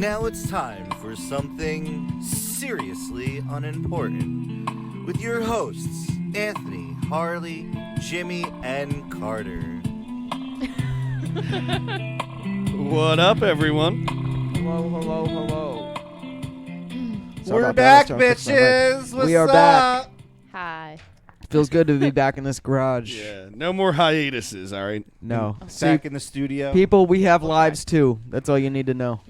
Now it's time for something seriously unimportant with your hosts, Anthony, Harley, Jimmy, and Carter. What up, everyone? Hello. We're back, bitches. What's We are up? back. Hi. Feels good to be back in this garage. Yeah, no more hiatuses, all right? No. See, Back in the studio. people, we have lives too. That's all you need to know.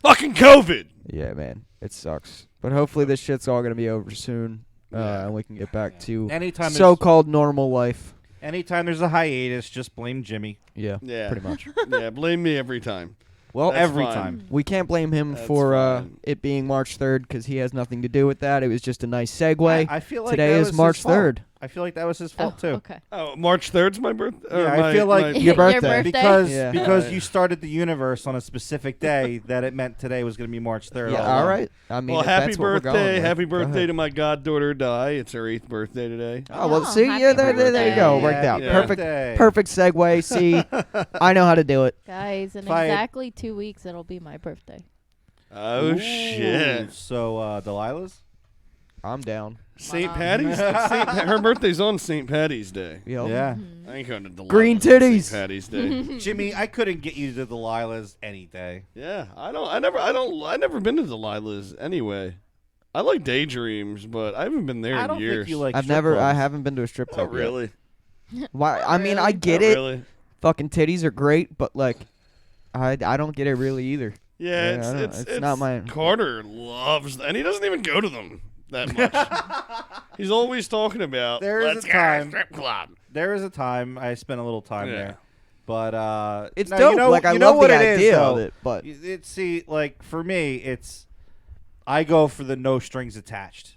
Fucking COVID! Yeah, man. It sucks. But hopefully this shit's all going to be over soon. And we can get back to Anytime so-called normal life. Anytime there's a hiatus, just blame Jimmy. Yeah, Yeah. pretty much. Yeah, blame me every time. Well, That's Every fine. time. we can't blame him That's for fine. it being March 3rd because he has nothing to do with that. It was just a nice segue. I feel like Today that is was March his fault. 3rd. I feel like that was his fault, too. Okay. Oh, March 3rd's my birthday? Yeah, I feel like Your birthday. Because Yeah. because you started the universe on a specific day that it meant today was going to be March 3rd. Yeah, all all along. right. I mean, Well, if happy that's what we're going birthday. with, Happy go birthday ahead. to my goddaughter, Di. It's her 8th birthday today. Oh, well, Oh, see, happy yeah, there you go. birthday. Worked out. Yeah. Perfect, Birthday. perfect segue. See, I know how to do it. Guys, in If I had- exactly 2 weeks, it'll be my birthday. Oh, Ooh, shit. So, Delilah's? I'm down. St. Mom. Patty's? Her birthday's on St. Patty's Day. Yep. Yeah. I ain't going to Delilah's Green on St. titties. Patty's Day. Jimmy, I couldn't get you to Delilah's any day. Yeah, I've never been to Delilah's anyway. I like Daydreams, but I haven't been there I in don't years. think you like I strip clubs. haven't been to a strip Oh, club. yet. really? Why? I mean, I get Oh, it. Really? Fucking titties are great, but like, I don't get it really either. Yeah, Yeah, I don't- it's not my- Carter loves, and he doesn't even go to them that much. He's always talking about. There is Let's a go to time- strip club. There was a time I spent a little time Yeah. there. But It's no, dope. You know, like I you know love what the it is, idea though? of it, but See, like for me, it's I go for the no strings attached.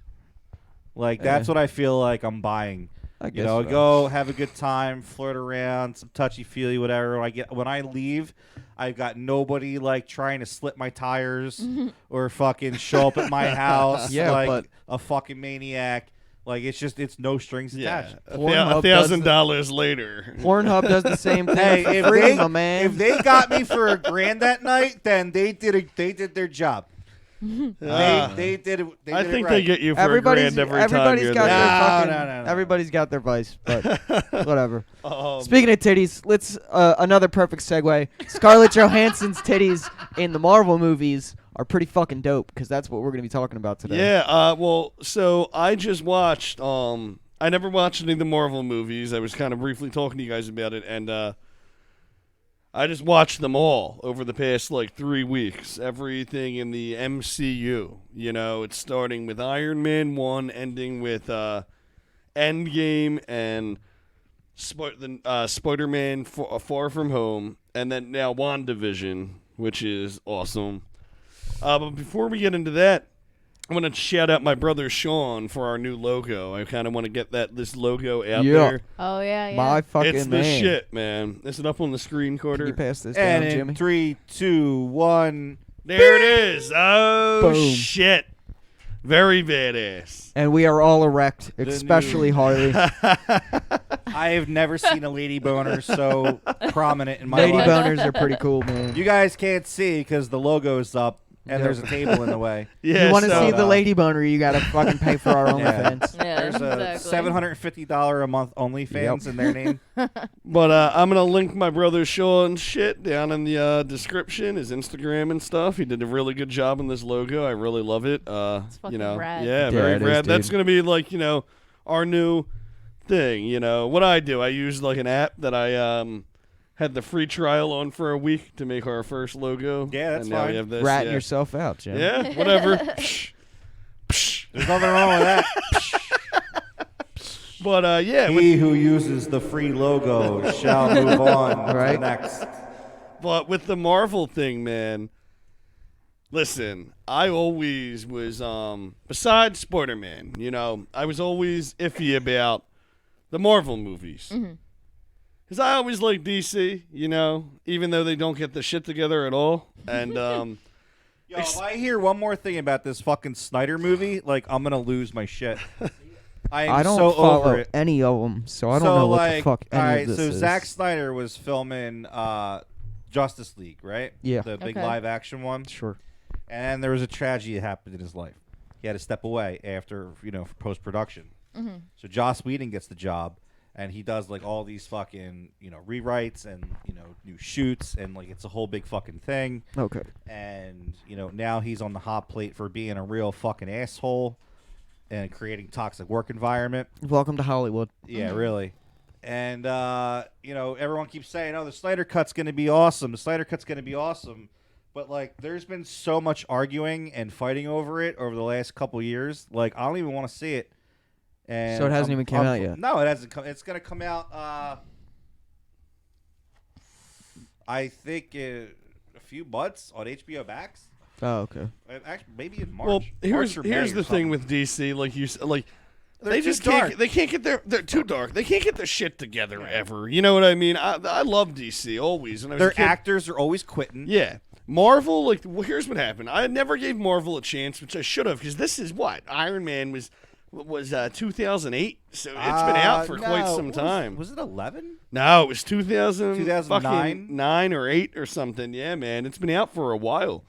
Like that's what I feel like I'm buying. I guess You know, so. go have a good time, flirt around, some touchy feely, whatever. When I leave, I've got nobody like trying to slip my tires or fucking show up at my house Yeah, like but- a fucking maniac. Like it's no strings Yeah, attached. Pornhub does $1,000 later. Pornhub does the same thing. Hey, for if free, they my man. if they got me for $1,000 that night, then they did their job. Ah. They did it. They I did think it they right. get you for everybody's $1,000 every time everybody's you're got there. their fucking, No. everybody's got their vice, but whatever. Um, Speaking of titties, let's another perfect segue. Scarlett Johansson's titties in the Marvel movies are pretty fucking dope because that's what we're gonna be talking about today. Yeah, well, so I just watched, I never watched any of the Marvel movies. I was kind of briefly talking to you guys about it, and I just watched them all over the past, 3 weeks. Everything in the MCU. You know, it's starting with Iron Man 1, ending with Endgame and Spider-Man Far From Home, and then now WandaVision, which is awesome. But before we get into that, I want to shout out my brother Sean for our new logo. I kind of want to get this logo out Yeah. there. Oh, yeah. My fucking It's the man. shit, man. Is it up on the screen, Carter? Can you pass this And down, in Jimmy? 3, 2, 1. There it is. Oh, Boom. shit. Very badass. And we are all erect, new- especially Harley. I have never seen a lady boner so prominent in my Lady life. boners are pretty cool, man. You guys can't see because the logo's up and Yep. there's a table in the way. Yeah, you want to so, see the lady boner, you gotta fucking pay for our Yeah. OnlyFans. Yeah, There's a exactly. $750 a month OnlyFans in their name. But I'm going to link my brother Sean's shit down in the description, his Instagram and stuff. He did a really good job on this logo. I really love it. fucking rad. Yeah, Yeah, very it is, rad. That's dude. going to be our new thing. What I do, I use an app that I had the free trial on for a week to make our first logo. Yeah, that's and now fine. we have this. Ratting yeah. yourself out, Jim. Yeah, whatever. Psh, psh. There's nothing wrong with that. But yeah, He who uses the free logo shall move on to Right. the next. But with the Marvel thing, man, listen, I always was, besides Spider-Man, I was always iffy about the Marvel movies. Because I always like DC, even though they don't get the shit together at all. And, Yo, if I hear one more thing about this fucking Snyder movie, I'm gonna lose my shit. I am I don't so follow over it. any of them, so I don't know what the fuck any alright, of this so is. Zack Snyder was filming Justice League, right? Yeah. The big Okay. live action one. Sure. and there was a tragedy that happened in his life. He had to step away after, for post-production. Mm-hmm. So Joss Whedon gets the job, and he does like all these fucking, rewrites and, new shoots, and like it's a whole big fucking thing. Okay. And, now he's on the hot plate for being a real fucking asshole and creating toxic work environment. Welcome to Hollywood. Yeah, really. And, everyone keeps saying, oh, the Snyder Cut's going to be awesome. The Snyder Cut's going to be awesome. But, like, there's been so much arguing and fighting over it over the last couple years. Like, I don't even want to see it. And So it hasn't even come out yet? No, it hasn't come. It's going to come out, I think, a few months on HBO Max. Oh, okay. Actually, maybe in March. Well, here's March or May the or thing something. with DC, like you like. They're They too just dark. can't. They can't get they're too dark. They can't get their shit together ever. You know what I mean? I love DC always. When I was a Their kid. actors are always quitting. Yeah. Marvel, like, well, here's what happened. I never gave Marvel a chance, which I should have, because this is what Iron Man was 2008, so it's been out for quite some time. Was it 11? No, it was 2009 2009? or 8 or something. Yeah, man, it's been out for a while.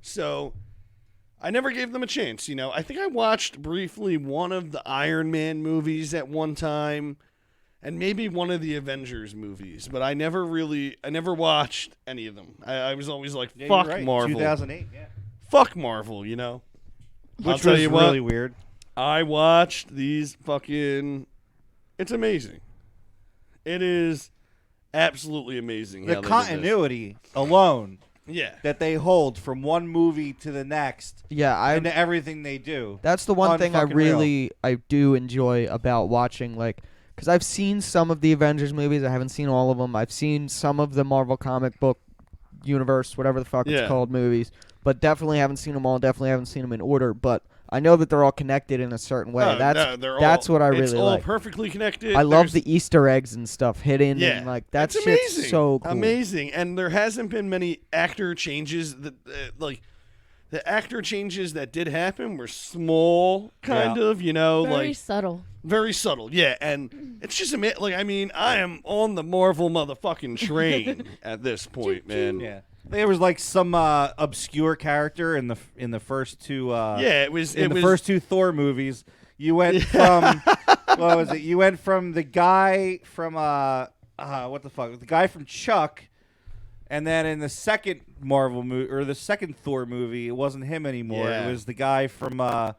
So I never gave them a chance. I think I watched briefly one of the Iron Man movies at one time, and maybe one of the Avengers movies, but I never watched any of them. I was always like, Yeah, fuck you're right. Marvel. 2008, yeah. Fuck Marvel, I'll Which tell was you what, really weird. I watched these fucking... It's amazing. It is absolutely amazing. The how they did this. continuity alone Yeah. that they hold from one movie to the next Yeah, into everything they do. That's the one thing I Unfucking I do enjoy about watching, like, because I've seen some of the Avengers movies. I haven't seen all of them. I've seen some of the Marvel comic book universe, whatever the fuck Yeah. it's called, movies. But definitely haven't seen them all. Definitely haven't seen them in order. But I know that they're all connected in a certain way. No, That's what I really It's all like. perfectly connected. I love There's- the Easter eggs and stuff hidden. Yeah. And, like, that It's shit's amazing. so cool. Amazing. And there hasn't been many actor changes that, the actor changes that did happen were small, kind of, Very subtle. very subtle. Yeah, and it's just amazing. Like, I mean, I am on the Marvel motherfucking train at this point, man. Yeah. There was like some obscure character in the first two. Yeah, it was. In the first two Thor movies, you went from what was it? You went from the guy from what the fuck? The guy from Chuck, and then in the second Marvel movie or the second Thor movie, it wasn't him anymore. Yeah. It was the guy from what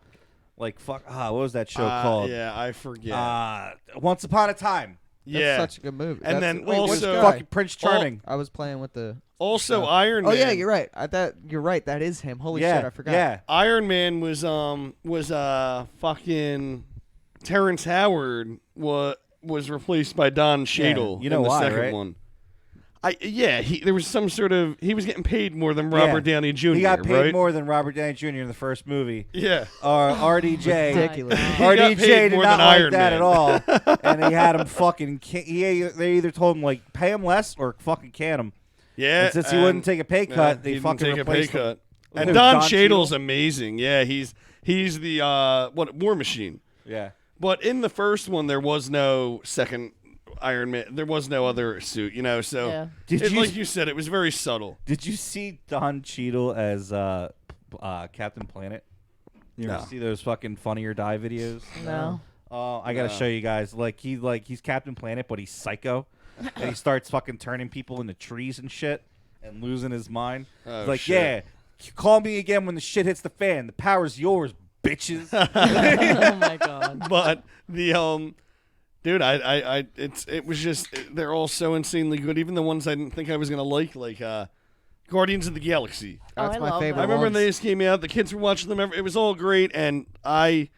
was that show called? Yeah, I forget. Once Upon a Time. That's yeah, such a good movie. And That's- then wait, which also- guy? Fucking Prince Charming. I was playing with the... also Iron Oh Man. yeah, you're right. You're right. That is him. Holy yeah, shit, I forgot. Yeah. Iron Man was fucking Terrence Howard was replaced by Don Cheadle. you know in the why, second right? one. There was some sort of he was getting paid more than Robert Downey Jr. He got paid right? more than Robert Downey Jr. in the first movie. Yeah. RDJ. Ridiculous. He got RDJ paid did more not than like Iron that Man. at all, and they had him fucking. They either told him like pay him less or fucking can him. Yeah. And since he wouldn't take a pay cut, they he fucking didn't take a pay replaced him. cut. Who, And Don Don Cheadle's Cheadle? amazing. Yeah, he's the War Machine. Yeah. But in the first one, there was no second Iron Man. There was no other suit, So Yeah. like you said, it was very subtle. Did you see Don Cheadle as Captain Planet? You ever No. see those fucking Funny or Die videos? No. I gotta show you guys. He's Captain Planet, but he's psycho, and he starts fucking turning people into trees and shit, and losing his mind. Oh, He's like, shit. yeah, call me again when the shit hits the fan. The power's yours, bitches. Oh my god. But the dude, it was just they're all so insanely good. Even the ones I didn't think I was gonna like Guardians of the Galaxy. That's I my love favorite I remember when ones. they just came out. The kids were watching them. It was all great, and I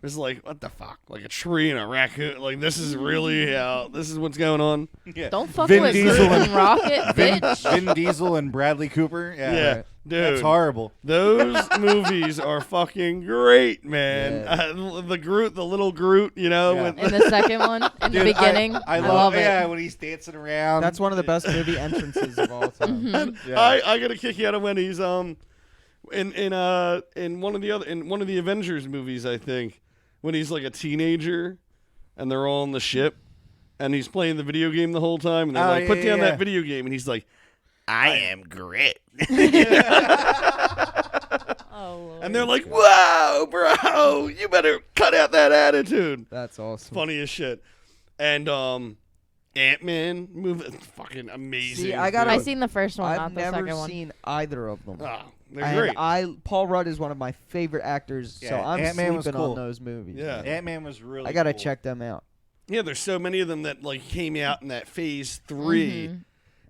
was like, "What the fuck? Like a tree and a raccoon? Like this is really this is what's going on?" Yeah. Don't fuck Vin with Diesel Groot and- and Rocket, bitch. Vin Diesel and Bradley Cooper. Yeah, Yeah, right. dude, That's horrible. Those movies are fucking great, man. The Groot, the little Groot, Yeah. with In the second one, in Dude, the beginning, I love it. Yeah, when he's dancing around. That's one of the best movie entrances of all time. Mm-hmm. Yeah. I got a kick out of when he's in one of the Avengers movies, I think, when he's like a teenager and they're all on the ship and he's playing the video game the whole time and they're like, put down that video game, and he's like, I am Grit. Lord. And they're like, "Whoa, bro, you better cut out that attitude." That's awesome. Funny as shit. And Ant-Man movie, fucking amazing. See, I gotta- I dude. seen the first one, I've not the never second one. seen either of them. Oh, they're And great. Paul Rudd is one of my favorite actors, so Yeah, I'm Ant-Man was sleeping cool. on those movies. Yeah. man. Ant-Man was really. I gotta cool. check them out. Yeah, there's so many of them that like came out in that Phase 3.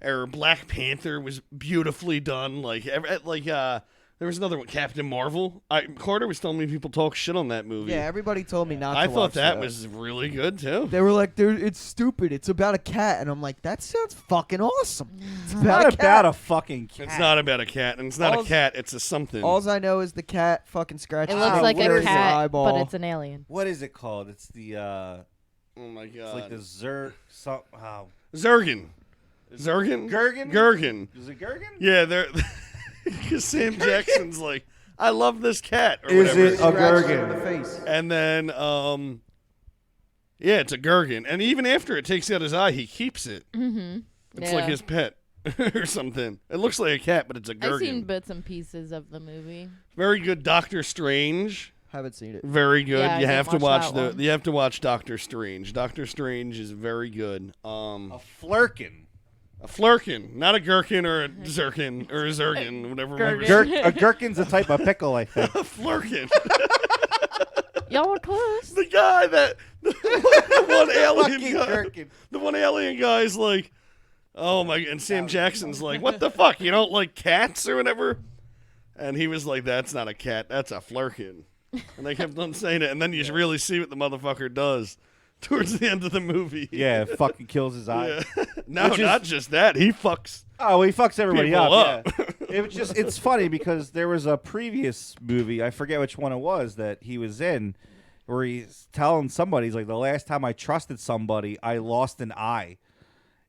Or Black Panther was beautifully done. There was another one, Captain Marvel. Carter was telling me people talk shit on that movie. Yeah, everybody told me not I to thought watch that was really good too. They were like, "Dude, it's stupid. It's about a cat," and I'm like, "That sounds fucking awesome." It's It's about not a about cat. a fucking cat. It's not about a cat, and it's not a All's- cat. It's a something. All I know is the cat fucking scratches. It looks Ah, like what a is it? cat, eyeball. but it's an alien. What is it called? It's the. oh my It's god. like the Zurgen. Zurgen? Gurgen? Gurgen. Is it Gurgen? Yeah, they're because Sam Jackson's like, I love this cat or Is whatever. it a Scratches Gurgen? her in the face. And then yeah, it's a Gurgen. And even after it takes out his eye, he keeps it. Mm-hmm. It's like his pet or something. It looks like a cat, but it's a I've seen Gurgen. bits and pieces of the movie. Very good Doctor Strange. Haven't seen it. Very good. Yeah, I you didn't have to watch watch that one. you have to watch Doctor Strange. Doctor Strange is very good. A flirkin. A flirkin, not a gherkin or a zirkin or a zergin, whatever. Gurgen. A gherkin's a type of pickle, I think. A flirkin. Y'all were close. The guy that the one alien Fucking guy, gherkin. the one alien guy's like, oh my, and Sam Jackson's like, what the fuck? You don't like cats or whatever? And he was like, that's not a cat, that's a flirkin. And they kept on saying it, and then you really see what the motherfucker does towards the end of the movie. Yeah, it fucking kills his eye. Yeah. No, Which is- not just that. He fucks. Oh, he fucks everybody People up. up. Yeah. It was just it's funny because there was a previous movie, I forget which one it was, that he was in where he's telling somebody, he's like, the last time I trusted somebody, I lost an eye.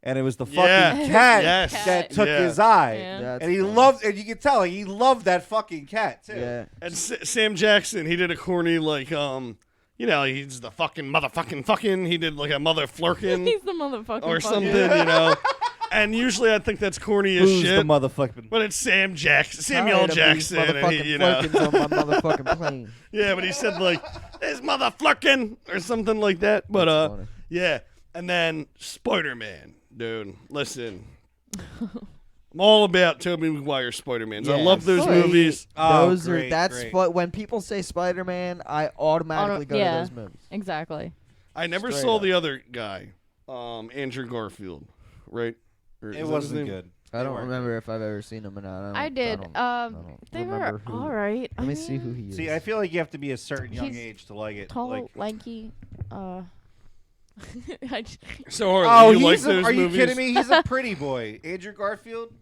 And it was the fucking Yeah. cat Yes. that took Yeah. his eye. Yeah. That's And he funny. loved, and you can tell he loved that fucking cat too. Yeah. And Sam Jackson, he did a corny like, you know, he's the fucking motherfucking fucking. He did like a mother flirkin He's the motherfucker. or something, you know. And usually I think that's corny as Who's shit. the motherfucking? But it's Samuel Tired of these Jackson, and motherfucking he, you know, flirkins on my motherfucking plane. yeah. But he said like, "This mother flirkin" or something like that. But That's funny. yeah. And then Spider-Man, dude. Listen, I'm all about Tobey Maguire Spider-Mans. I Yeah, love those sweet. movies. Oh, Those great, are that's great. what when people say Spider-Man, I automatically go yeah. to those movies. Exactly. I never Straight saw up. the other guy, Andrew Garfield, right? Or is that It his wasn't name? good. I They don't weren't remember if I've ever seen them or not. I did. don't They were remember who. all right. Let me see who he good. is. See, I feel like you have to be a certain young He's age to like it. tall, Like, lanky. I j- So Harley, oh, you like he's those are you movies? kidding me? He's a pretty boy. Andrew Garfield.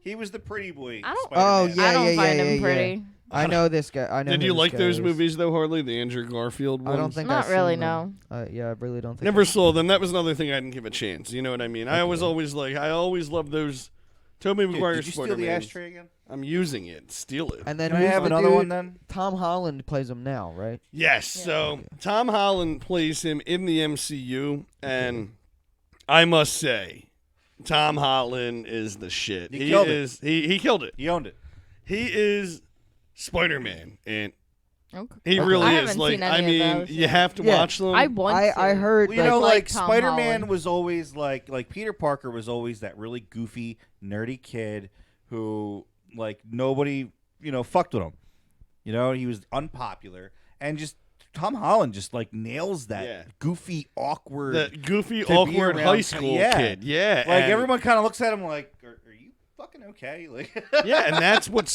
He was the pretty boy. I don't- Oh, Spider-Man. yeah, I don't yeah, find yeah, him yeah. pretty. I know this guy. I know. Did who you this like guy those is. movies though, Harley? The Andrew Garfield ones? I don't think Not I've really, seen them. Yeah, I really don't think. Never I've- saw them. That was another thing I didn't give a chance. You know what I mean? I was always like, I always loved those. Tobey Dude, Maguire did you steal Spider-Man. the ashtray again? I'm using it. Steal it. And then Can I who's have the another dude? one then? Tom Holland plays him now, right? Yes. Yeah. So Tom Holland plays him in the MCU, and I must say, Tom Holland is the shit. He killed it. is. He killed it. He owned it. He is Spider-Man, and Okay. he Okay. really I is. haven't Like, seen I any mean, of those, you yeah. have to Yeah. watch them. I want to. I heard Well, you that. know, like Tom Spider-Man Holland. was always like Peter Parker was always that really goofy, nerdy kid who like nobody fucked with him. You know, he was unpopular, and just Tom Holland just like nails that Yeah. goofy, awkward, the goofy, to be awkward around high ki- school yeah. kid. Yeah. like and- everyone kind of looks at him like, are you fucking okay? Like, Yeah, and that's what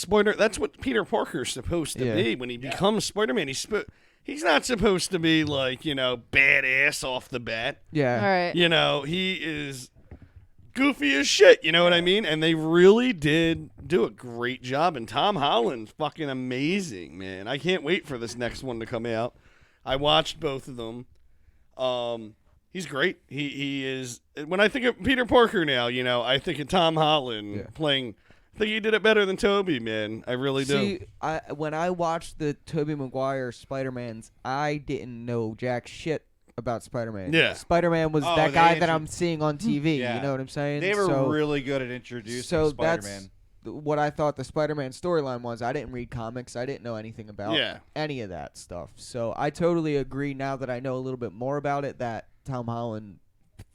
Peter Parker's supposed to Yeah. be when he becomes Spider-Man. He's not supposed to be like, badass off the bat. yeah. All right. He is goofy as shit, you know what I mean? And they really did do a great job. And Tom Holland's fucking amazing, man. I can't wait for this next one to come out. I watched both of them. He's great. He is. When I think of Peter Parker now, I think of Tom Holland Yeah. playing. I think he did it better than Toby, man. I really do. See, when I watched the Tobey Maguire Spider-Mans, I didn't know jack shit about Spider-Man. Yeah. Spider-Man was they that guy that intro- I'm seeing on TV. Yeah. You know what I'm saying? they were So- really good at introducing so Spider-Man. what I thought the Spider-Man storyline was. I didn't read comics. I didn't know anything about any of that stuff. So I totally agree now that I know a little bit more about it that Tom Holland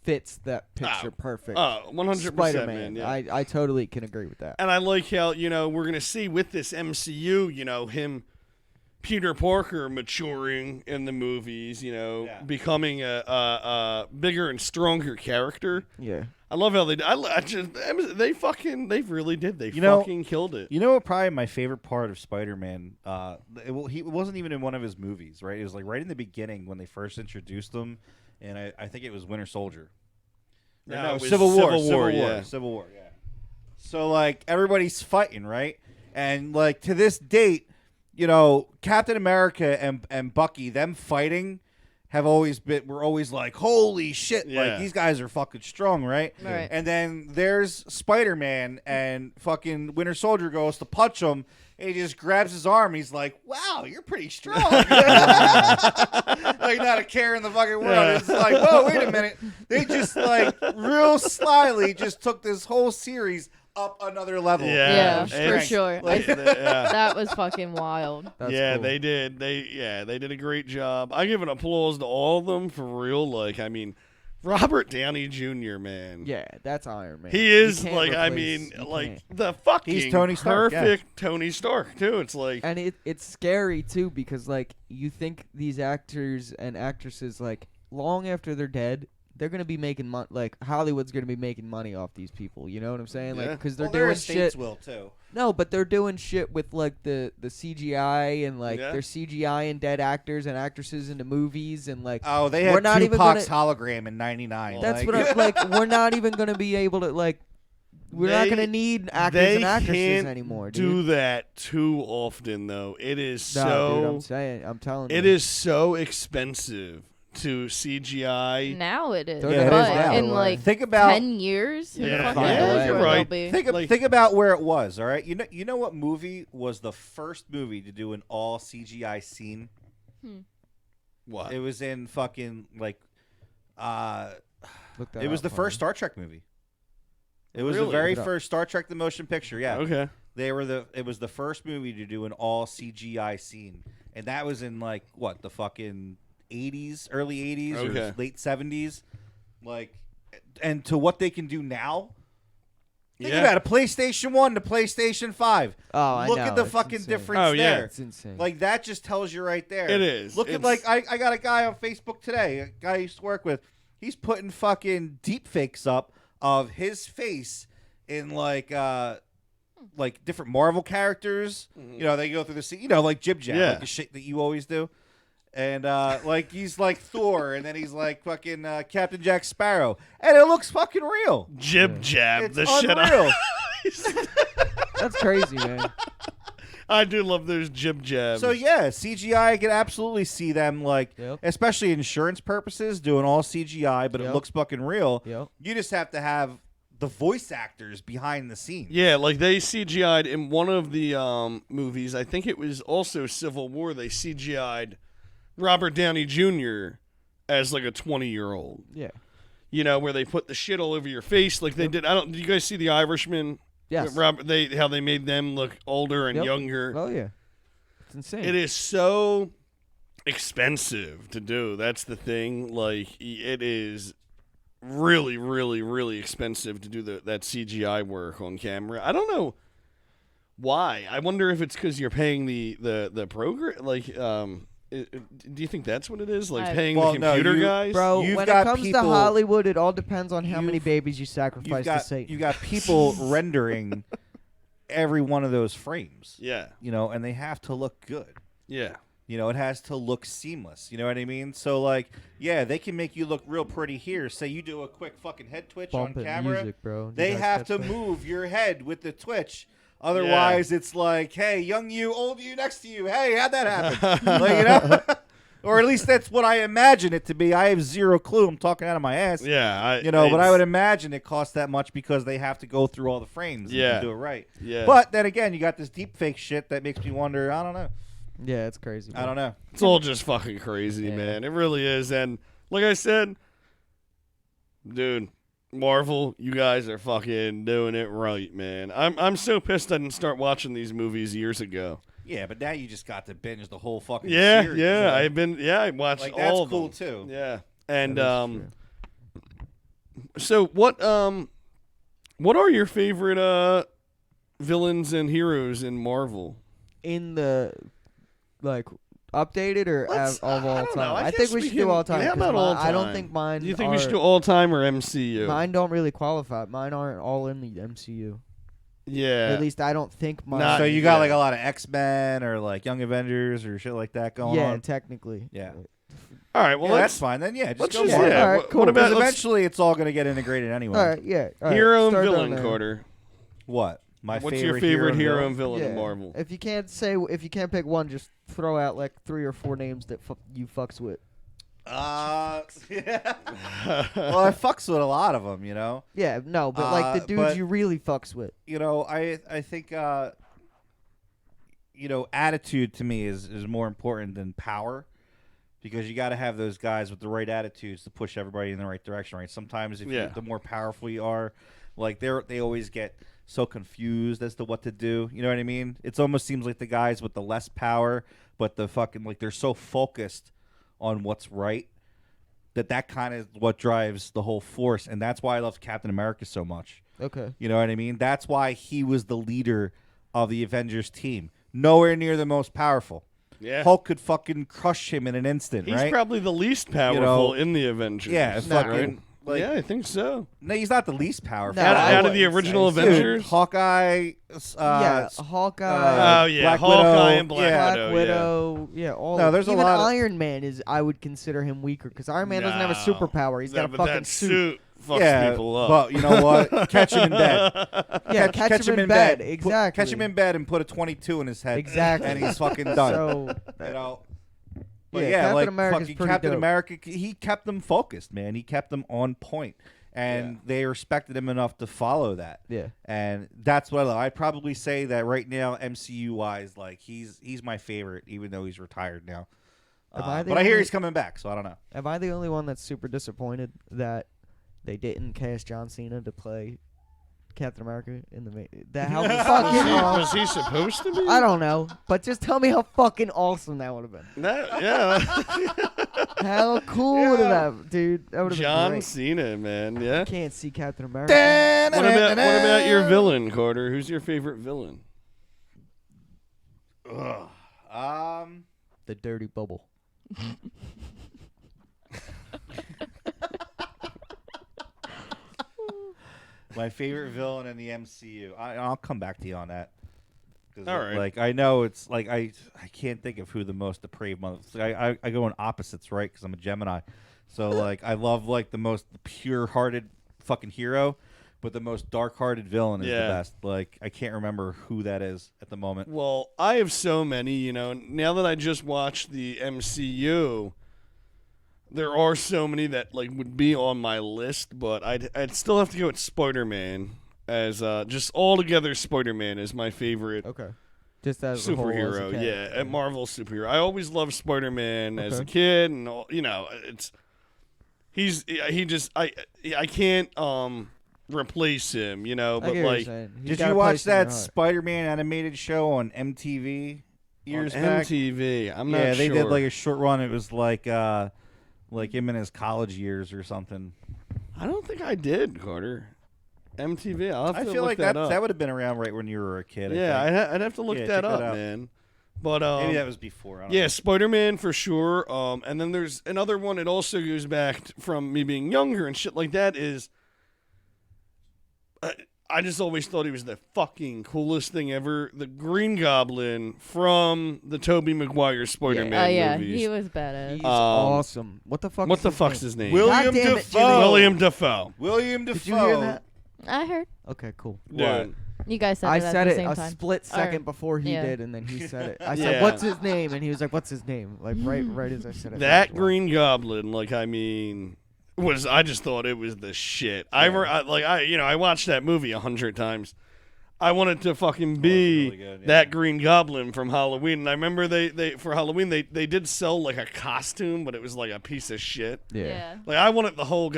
fits that picture perfect. 100%, Spider-Man. man. Yeah. I totally can agree with that. And I like how, we're going to see with this MCU, him, Peter Parker maturing in the movies, becoming a bigger and stronger character. Yeah. I love how they really did. They fucking killed it. You know what? Probably my favorite part of Spider-Man. It wasn't even in one of his movies, right? It was like right in the beginning when they first introduced him, and I think it was Winter Soldier. No, it was Civil War. yeah. Civil War. Yeah. So like everybody's fighting, right? And like to this date, Captain America and Bucky, them fighting. We're always like, holy shit, like these guys are fucking strong, right? Right. And then there's Spider-Man and fucking Winter Soldier goes to punch him, and he just grabs his arm, and he's like, wow, you're pretty strong. Like not a care in the fucking world. Yeah. It's like, whoa, wait a minute. They just like real slyly just took this whole series up another level. Yeah, of for strength. sure. Like, That was fucking wild. That's yeah, cool. they did. They did a great job. I give an applause to all of them for real. Like, I mean, Robert Downey Jr., man. Yeah, that's Iron Man. He is You like, can't I mean, replace- you like can't. the fucking He's Tony Stark, perfect Tony Stark too. It's like, And it's scary too because like you think these actors and actresses like long after they're dead, they're gonna be making money. Like Hollywood's gonna be making money off these people. You know what I'm saying? Yeah. Like because they're their doing estates shit. will too. No, but they're doing shit with like the CGI and like Yeah. they're CGI and dead actors and actresses into movies and like. Oh, they We're had not even Tupac's gonna- hologram in '99. That's like, what I'm like. We're not even gonna be able to like. We're not They- gonna need actors they and actresses can't anymore, do dude. that too often though. It is No, dude, so. I'm telling you. It is so expensive to CGI. Now it is. Yeah, it is but now. in like Think about 10 years, who Yeah. fucking Yeah, knows you're where right. they'll be. think about where it was. All right, you know what movie was the first movie to do an all CGI scene? What? It was in fucking like, Look that it was up, the homie. first Star Trek movie. It was Really? the very Look it up. first Star Trek: The Motion Picture. Yeah, Okay. It was the first movie to do an all CGI scene, and that was in like what the fucking '80s, early '80s Okay. or late '70s, like, and to what they can do now. Think Yeah. about it, PlayStation 1 to PlayStation 5. Oh, I Look know, at the it's fucking insane. difference Oh, yeah. there. It's insane. Like, that just tells you right there. It is. Look at, It's- like, I got a guy on Facebook today, a guy I used to work with. He's putting fucking deep fakes up of his face in, like different Marvel characters. You know, they go through the scene, like Jib Jab, Yeah. like the shit that you always do. And, like, he's like Thor, and then he's like fucking Captain Jack Sparrow. And it looks fucking real. Jib jab It's the shit unreal. out. That's crazy, man. I do love those jib jabs. So yeah, CGI, I can absolutely see them like, Yep. especially insurance purposes, doing all CGI, but it Yep. looks fucking real. Yep. You just have to have the voice actors behind the scenes. Yeah, like they CGI'd in one of the movies. I think it was also Civil War. They CGI'd Robert Downey Jr. as like a 20-year-old. Yeah. You know, where they put the shit all over your face, like they did. Did you guys see The Irishman? Yes. How they made them look older and Yep. younger. Oh yeah. It's insane. It is so expensive to do. That's the thing. Like it is really, really, really expensive to do that CGI work on camera. I don't know why. I wonder if it's because you're paying the program. Like, do you think that's what it is? Like paying Well, the no, computer you- guys? Bro, You've when got it comes to people- Hollywood, it all depends on how many You've- babies you sacrifice to Satan. You got people rendering every one of those frames. Yeah, And they have to look good. yeah. It has to look seamless. You know what I mean? So, like, yeah, they can make you look real pretty here. Say you do a quick fucking head twitch Bumping on camera. music, bro. You They guys have catch to that? move your head with the twitch. Otherwise, it's like, hey, young you, old you next to you. Hey, how'd that happen? Like, or at least that's what I imagine it to be. I have zero clue. I'm talking out of my ass. Yeah, But I it's- would imagine it costs that much because they have to go through all the frames Yeah. and do it right. Yeah. But then again, you got this deep fake shit that makes me wonder. I don't know. Yeah, it's crazy. I don't know. It's all just fucking crazy, Yeah. man. It really is. And like I said, dude, Marvel, you guys are fucking doing it right, man. I'm so pissed I didn't start watching these movies years ago. Yeah, but now you just got to binge the whole fucking Yeah, series. yeah. I watched like, all that's of cool them. too. Yeah. And That is true. so what are your favorite villains and heroes in Marvel? In the like updated or Let's- of all I don't know. time? I I guess think we we should can- do all time. how 'cause about all I don't time? think mine. Do you think we are- should do all time or MCU? Mine don't really qualify. Mine aren't all in the MCU. Yeah. At least I don't think mine. Not- So you got yeah. like a lot of X-Men or like Young Avengers or shit like that going yeah, on. technically. Yeah. All right. Well, Yeah, let's that's fine then. Yeah, just let's go just for it. yeah. All right, What, cool. what about Because let's- eventually it's all gonna get integrated anyway. All right. Yeah. All right, hero and start down villain, there. Carter? What? What's your favorite hero and villain Yeah. in Marvel? If you can't pick one, just throw out like 3 or 4 names that you fucks with. Yeah. Well, I fucks with a lot of them, you know. Yeah, no, but like the dudes but- you really fucks with. You know, I think you know, attitude to me is more important than power, because you got to have those guys with the right attitudes to push everybody in the right direction, right? Sometimes the more powerful you are, like they always get so confused as to what to do. You know what I mean? It almost seems like the guys with the less power, but the fucking like they're so focused on what's right that kind of what drives the whole force, and that's why I love Captain America so much. Okay. You know what I mean? That's why he was the leader of the Avengers team. Nowhere near the most powerful. Yeah. Hulk could fucking crush him in an instant, He's right? probably the least powerful know, in the Avengers. Yeah, Not fucking. right. Like, Yeah, I think so. No, he's not the least powerful. No, I out of the wouldn't original say so. Avengers? Dude, Hawkeye. Yeah, Hawkeye, Oh yeah, Black Hawkeye Widow, and Black yeah. Black Widow. Widow, yeah, all. No, of there's a even lot of- Iron Man is. I would consider him weaker because Iron Man doesn't have a No. superpower. He's got a but fucking that suit. fucks Yeah, people up. but you know what? Catch him in bed. Yeah, catch him in bed. Exactly. Catch him in bed and put a 22 in his head. Exactly. And he's fucking done. So you know. But Yeah, yeah, Captain like America's fucking pretty Captain dope. America, he kept them focused, man. He kept them on point, and they respected him enough to follow that. yeah, And that's what I love. I'd probably say that right now, MCU wise, like he's my favorite, even though he's retired now. Am I the But I hear only- he's coming back, so I don't know. am I the only one that's super disappointed that they didn't cast John Cena to play Captain America in the that how fucking was awesome. he supposed to be? I don't know, but just tell me how fucking awesome that would have been. Yeah. How cool would have been, dude? That would have been John great. Cena, man. Yeah. Can't see Captain America. What about your villain, Carter? Who's your favorite villain? The dirty bubble. My favorite villain in the MCU. I'll come back to you on that. 'Cause All right. Like I know it's like I can't think of who the most depraved mother. I go in opposites, right? Because I'm a Gemini. So like I love like the most pure-hearted fucking hero, but the most dark-hearted villain is Yeah. the best. Like I can't remember who that is at the moment. Well, I have so many, you know. Now that I just watched the MCU, there are so many that like would be on my list, but I'd still have to go with Spider-Man as just altogether Spider-Man is my favorite Okay. Just as a whole, as a superhero. character. Yeah, a Marvel superhero. I always loved Spider-Man as a Okay. kid, and you know, I can't replace him, you know. I But get what you're like saying. He's Did got you a watch place in your that heart. Spider-Man animated show on MTV years on back? MTV, I'm not Yeah, they sure. did like a short run. It was like him in his college years or something. I don't think I did, Carter. MTV. I'll have I to feel look like that that up. would have been around right when you were a kid. Yeah, I think. I'd have to look Yeah, that check up, that out. man. But Maybe that was before. I don't yeah, know. Spider-Man for sure. And then there's another one. It also goes back from me being younger and shit like that. Is I just always thought he was the fucking coolest thing ever. The Green Goblin from the Tobey Maguire Spider-Man yeah, movies. he was badass. He's awesome. What the fuck? What is the his fuck's name? his name? William God damn it, Dafoe. Jimmy. William Dafoe. William Dafoe. Did you hear that? I heard. Okay, cool. Dude. You guys said I it at said the it same a time. split second Or- before he yeah. did, and then he said it. I Yeah. said, "What's his name?" And he was like, "What's his name?" Like right as I said it. That Green Goblin, like I mean, I just thought it was the shit. I watched that movie 100 times. I wanted to fucking be really good, yeah. that Green Goblin from Halloween, and I remember they for Halloween they did sell like a costume, but it was like a piece of shit. Yeah. Like I wanted the whole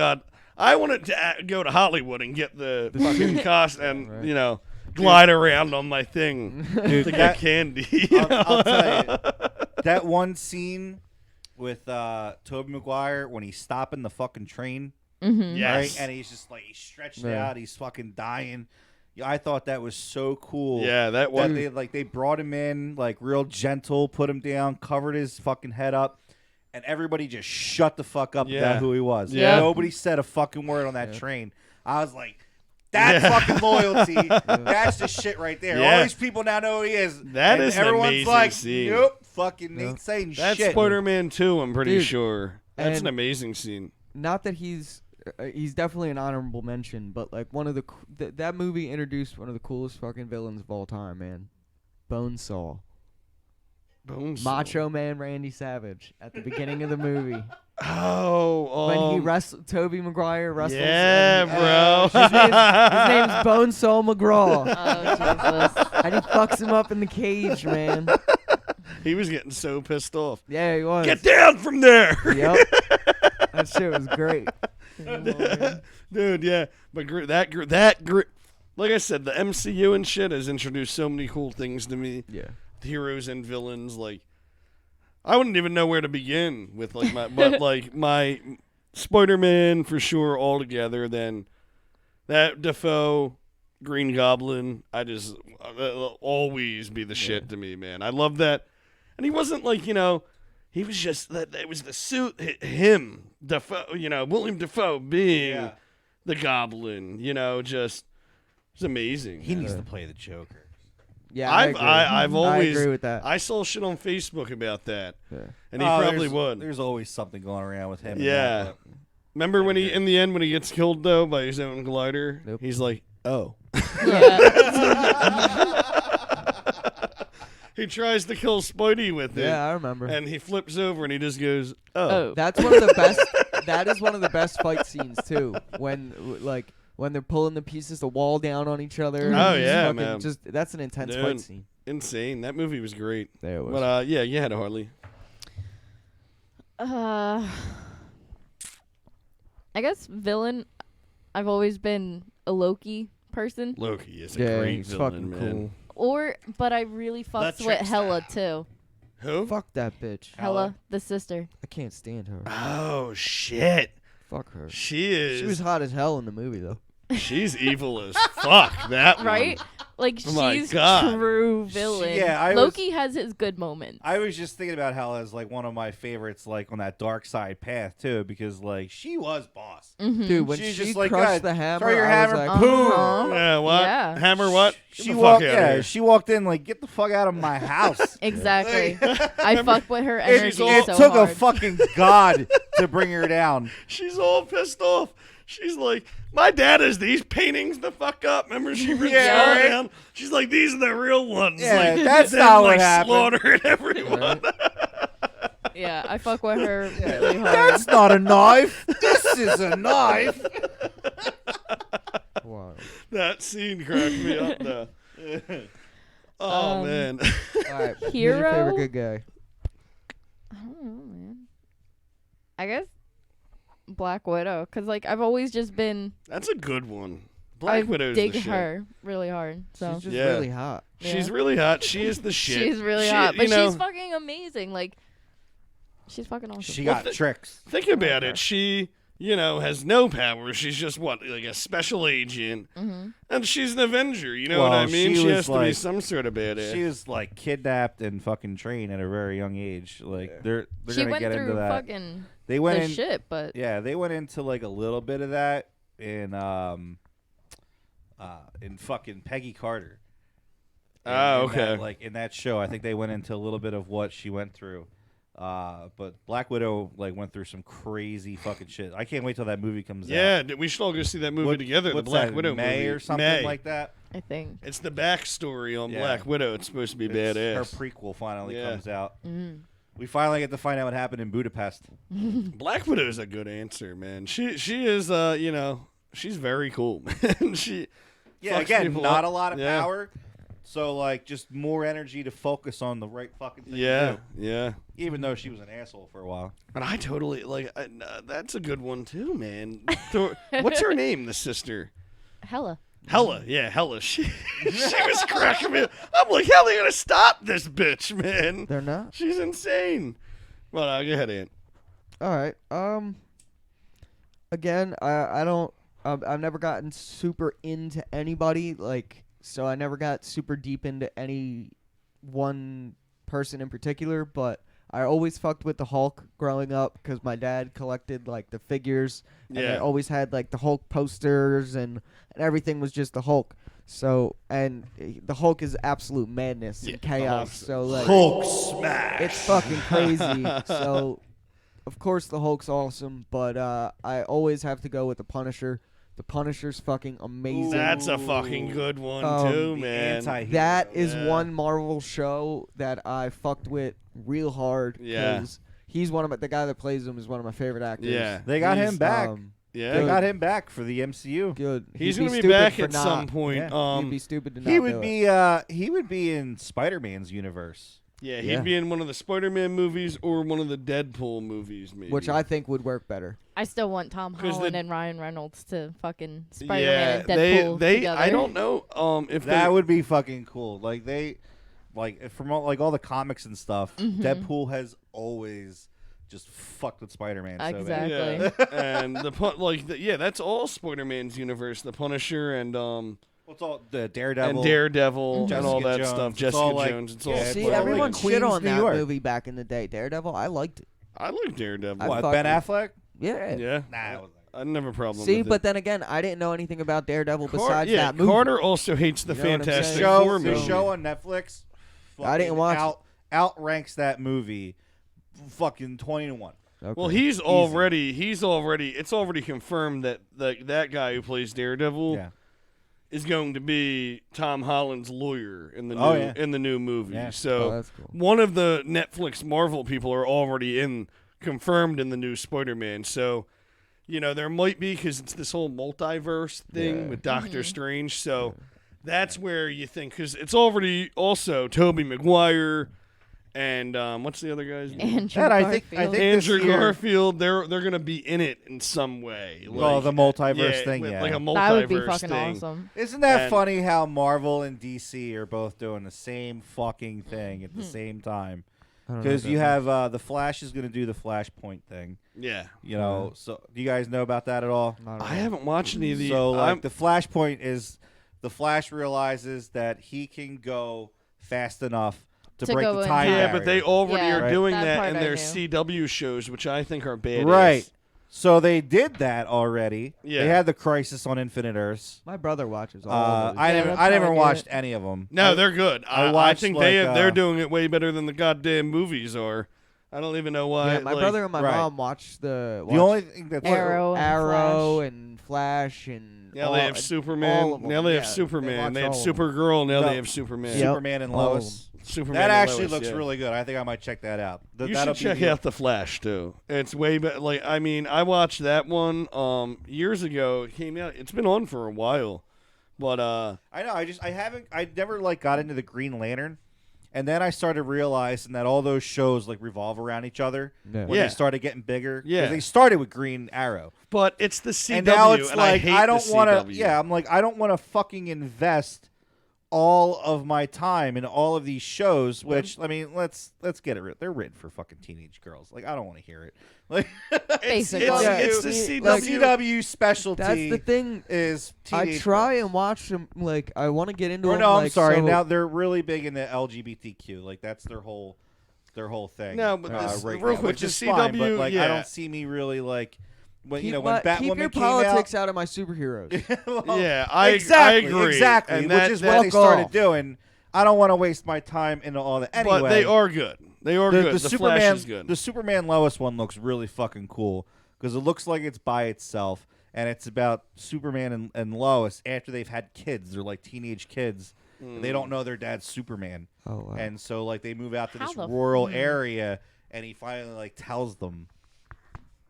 I wanted to go to Hollywood and get the fucking cost and Right. Glide around on my thing Dude, to get candy. I'll tell you, that one scene with Tobey Maguire when he's stopping the fucking train, Yes. right? And he's just like he's stretched out, he's fucking dying. Yeah, I thought that was so cool. Yeah, that one. They brought him in like real gentle, put him down, covered his fucking head up, and everybody just shut the fuck up about who he was. Yeah. Nobody said a fucking word on that train. I was like, that's fucking loyalty. That's the shit right there. Yeah. All these people now know who he is. That and is an everyone's amazing like, scene. nope, fucking ain't saying That's shit. Spider-Man 2, I'm pretty Dude, sure. That's an and- amazing scene. Not that he's definitely an honorable mention, but like one of that movie introduced one of the coolest fucking villains of all time, man. Bonesaw. Macho Man Randy Savage at the beginning of the movie. Oh, When he wrestled, Tobey Maguire wrestles. yeah, bro. His name's Bonesaw McGraw. Oh, Jesus. And he fucks him up in the cage, man. He was getting so pissed off. Yeah, he was. Get down from there. Yep. That shit was great. Dude, yeah. But like I said, the MCU and shit has introduced so many cool things to me. Yeah. Heroes and villains, like I wouldn't even know where to begin with my Spider-Man for sure all together. Then that Defoe Green Goblin, I just always be the shit to me, man. I love that, and he wasn't like he was just that. It was the suit, him Defoe, William Defoe being the Goblin, just it's amazing. He needs to play the Joker. Yeah, I've always I agree with that. I saw shit on Facebook about that, Yeah. and he probably there's, would. There's always something going around with him. Yeah. Remember when in the end when he gets killed though by his own glider, Nope. he's like, "Oh." Yeah. He tries to kill Spidey with it. Yeah, I remember. And he flips over and he just goes, "Oh." Oh. That's one of the best. That is one of the best fight scenes too. When they're pulling the pieces, the wall down on each other. Oh, and yeah, fucking man. That's an intense Dude. fight scene. Insane. That movie was great. There it was. But yeah, you had a Harley. I guess villain. I've always been a Loki person. Loki is a Yeah, great he's villain, fucking man. But I really fucks with Hela too. Who? Fuck that bitch. Hela, the sister. I can't stand her. Oh shit. Fuck her. She is. She was hot as hell in the movie though. She's evil as fuck. That one. Right? Like Oh my she's God. true villain. Loki has his good moments. I was just thinking about Hela as like one of my favorites, like on that dark side path too, because like she was boss. Dude, when She's she just like, crushed God, the hammer, throw your I was hammer, like, boom. Yeah, what? Yeah. Hammer what? Get She the walked, fuck out of here. she walked in like, get the fuck out of my house. Exactly. I fuck with her It, energy it so took hard. a fucking god to bring her down. She's all pissed off. She's like, my dad has these paintings the fuck up. Remember she ripped Yeah, them all right? down? She's like, these are the real ones. Yeah, like, that's them, not what like, happened. slaughtering everyone. Yeah, I fuck with her really hard. That's not a knife. This is a knife. wow. That scene cracked me up though. Oh man. All right. Who's Hero? your favorite good guy? I don't know, man. I guess Black Widow, because like I've always just been. That's a good one. I Black Widow's dig the shit. her really hard. So She's just Yeah. really hot. She's Yeah. really hot. She is the shit. she's really She- hot, but you know, she's fucking amazing. Like she's fucking awesome. She got tricks. think about her. it. She, has no power. She's just what, like a special agent, and she's an Avenger. You know what I Well, mean? she She was has to be like- some sort of badass. She was like kidnapped and fucking trained at a very young age. Like they're she gonna went get into through that. fucking They went the in. shit, but Yeah, they went into like a little bit of that in fucking Peggy Carter. Oh, In that, okay. like in that show, I think they went into a little bit of what she went through. But Black Widow like went through some crazy fucking shit. I can't wait till that movie comes out. Yeah, we should all go see that movie together. The What's Black that, Widow May movie. or something May. like that. I think. It's the backstory on Yeah. Black Widow. It's supposed to be It's- badass. Her prequel finally Yeah. comes out. Mm. We finally get to find out what happened in Budapest. Black Widow is a good answer, man. She is she's very cool, man. She Yeah, fucks again, people not up. a lot of Yeah. power, So like, just more energy to focus on the right fucking thing. Yeah, to do. yeah. Even though she was an asshole for a while. But I totally that's a good one too, man. What's her name? The sister. Hella. Hella, yeah, Hella. She was cracking me. I'm like, how are they gonna stop this bitch, man? They're not. She's insane. Well, go ahead, Ant. All right. Again, I don't. I've never gotten super into anybody, like, so I never got super deep into any one person in particular, but I always fucked with the Hulk growing up because my dad collected, like, the figures, and I always had, like, the Hulk posters, and everything was just the Hulk. So, and the Hulk is absolute madness and chaos, so, like, Hulk smash. it's fucking crazy, so... Of course, the Hulk's awesome, but I always have to go with the Punisher. The Punisher's fucking amazing. That's a fucking good one too, man. That is one Marvel show that I fucked with real hard. Yeah, he's one of the guy that plays him is one of my favorite actors. Yeah, they got him back. They got him back for the MCU. Good. He's gonna be back at some point. He'd be stupid to not. He would be in Spider-Man's universe. Yeah, he'd be in one of the Spider-Man movies or one of the Deadpool movies, maybe. Which I think would work better. I still want Tom Holland and Ryan Reynolds to fucking Spider-Man and Deadpool they together. I don't know if that would be fucking cool. Like from all, like all the comics and stuff, Deadpool has always just fucked with Spider-Man. Exactly. So bad. Yeah. And that's all Spider-Man's universe. The Punisher and it's all the Daredevil and all that stuff. Jessica Jones. It's all. See, all everyone like shit on Queens, that New York. movie back in the day. Daredevil, I liked it. I like Daredevil. What, Ben Affleck? Yeah. Yeah. Nah, I wasn't. I never have a problem See, with but it. then again, I didn't know anything about Daredevil besides that movie. Carter also hates the You know what I'm Fantastic saying? Four The movie. show on Netflix. I didn't watch outranks that movie, fucking 20-1. Okay. Well, it's already confirmed that that guy who plays Daredevil is going to be Tom Holland's lawyer in the new movie. Yeah. So that's cool. one of the Netflix Marvel people are already confirmed in the new Spider-Man. So, there might be, because it's this whole multiverse thing with Doctor Strange. So that's where you think, because it's already also Tobey Maguire and what's the other guy's name? Andrew I Garfield. think Andrew this year, Garfield. They're gonna be in it in some way. the multiverse thing. like Yeah, a multiverse That would be fucking thing. awesome. isn't that funny how Marvel and DC are both doing the same fucking thing at the same time? Because you have the Flash is going to do the Flashpoint thing. Yeah. So do you guys know about that at all? I haven't watched any of the. So like the Flashpoint is the Flash realizes that he can go fast enough to break go the in time time. yeah, barrier. but they already Yeah, are right. doing That that part in I their knew. CW shows, which I think are badass. Right. So they did that already. Yeah. They had the Crisis on Infinite Earths. My brother watches all of those. I Yeah, never that's how I do watched it. any of them. No, they're good. I I watched, think like, they're doing it way better than the goddamn movies are. I don't even know why. Yeah, my brother and my right. mom watched The only thing that's Arrow. and Flash and Now all, they have all Superman. of them. Now they have Yeah, Superman. They have watch all of them. Supergirl. Now No. they have Superman. Yep. Superman and All of Lois. Superman. That and actually Lois, looks yeah. really good. I think I might check that out. You That'll should check be out The Flash too. It's way better. Like, I mean, I watched that one years ago. It came out. It's been on for a while, but I know. I never like got into the Green Lantern, and then I started realizing that all those shows like revolve around each other Yeah. when Yeah. they started getting bigger. 'Cause Yeah. they started with Green Arrow, but it's the CW, and now it's like I don't hate want the to. CW. Yeah, I'm like I don't want to fucking invest all of my time in all of these shows. Which I mean, let's get it. They're written for fucking teenage girls. Like I don't want to hear it. Like Basically. It's the Like, CW. CW specialty. That's the thing. Is I teenage try girls. and watch them. Like I want to get into Or them. no, I'm like, sorry. so- Now they're really big in the LGBTQ. Like that's their whole thing. No, but this- right real now, quick, which the is fine. But CW, like, yeah. I don't see me really like when keep when Batwoman keep your came politics out of my superheroes. out. Well, Yeah, I exactly, agree. exactly. And Which is what they Fuck started off. doing. I don't want to waste my time in all that. Anyway, But they are good. They are good. The Superman, Flash is good. the Superman Lois one looks really fucking cool because it looks like it's by itself, and it's about Superman and Lois after they've had kids. They're like teenage kids. And they don't know their dad's Superman. Oh, wow. And so like they move out to How this the rural area, and he finally like tells them.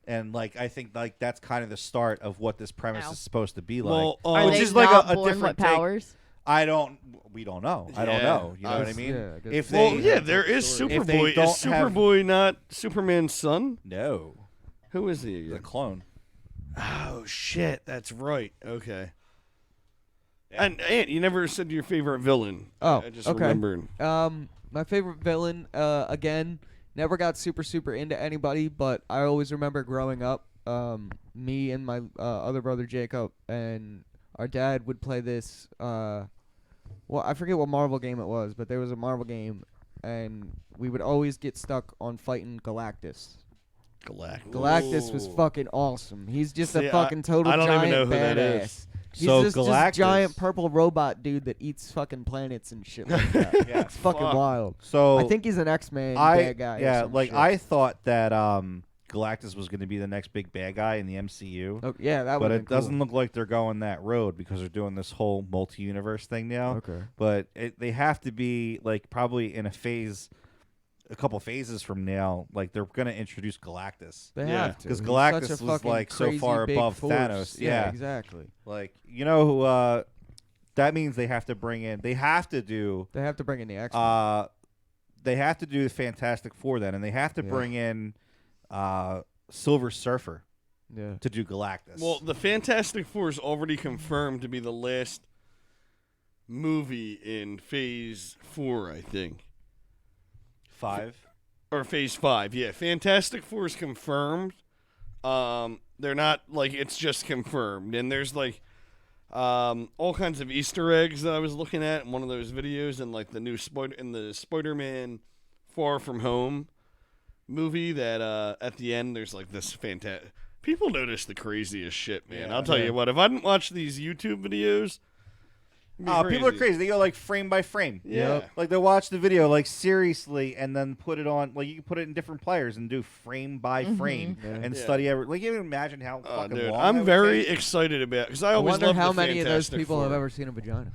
And like I think like that's kind of the start of what this premise Ow. is supposed to be like. Well, Are which they is like not a born different with take. powers? We don't know. I don't know. You know what I mean? Yeah, I guess If so. they, there is story. If they Superboy. don't Is have- Superboy not Superman's son? no, Who is he? the Again? clone. Oh shit, that's right. Okay. Yeah. And you never said your favorite villain. Oh, I just okay. remembered. My favorite villain, again, never got super into anybody, but I always remember growing up, me and my other brother Jacob and our dad would play this. Well, I forget what Marvel game it was, but there was a Marvel game, and we would always get stuck on fighting Galactus. Galactus was Ooh. fucking awesome. He's just See, a fucking total I don't giant even know who badass. that is. He's So just Galactus- this giant purple robot dude that eats fucking planets and shit like that. Yeah, It's fucking fuck. wild. So I think he's an X-Man bad guy. or Yeah, some like shit. I thought that Galactus was going to be the next big bad guy in the MCU. Oh, yeah, that But would. it doesn't look like they're going that road because they're doing this whole multi-universe thing now. Okay. But they have to be like probably in a couple phases from now. Like they're going to introduce Galactus. They Yeah. have to. 'Cause He's Galactus such a was, fucking like, so crazy far big above force. Thanos. Yeah, Yeah. exactly. Like you know who? That means they have to bring in. They have to do. They have to bring in the X-Men. They have to do the Fantastic Four then, and they have to Yeah. bring in Silver Surfer Yeah. to do Galactus. Well, the Fantastic Four is already confirmed to be the last movie in Phase 4, I think. 5. Or Phase 5, yeah. Fantastic Four is confirmed. They're not, like, it's just confirmed. And there's, like, all kinds of Easter eggs that I was looking at in one of those videos, and, like, the new Spider-Man Far From Home movie that, at the end, there's, like, this fantastic... People notice the craziest shit, man. Yeah. I'll tell you what, if I didn't watch these YouTube videos... People are crazy. They go like frame by frame. Yeah. Like they watch the video like seriously and then put it on. Like you can put it in different players and do frame by frame Yeah. and Yeah. study every. Like you can imagine how fucking Dude, long. that I'm would very take. excited about because I I always wonder loved how the many of those Fantastic people Four. have ever seen a vagina.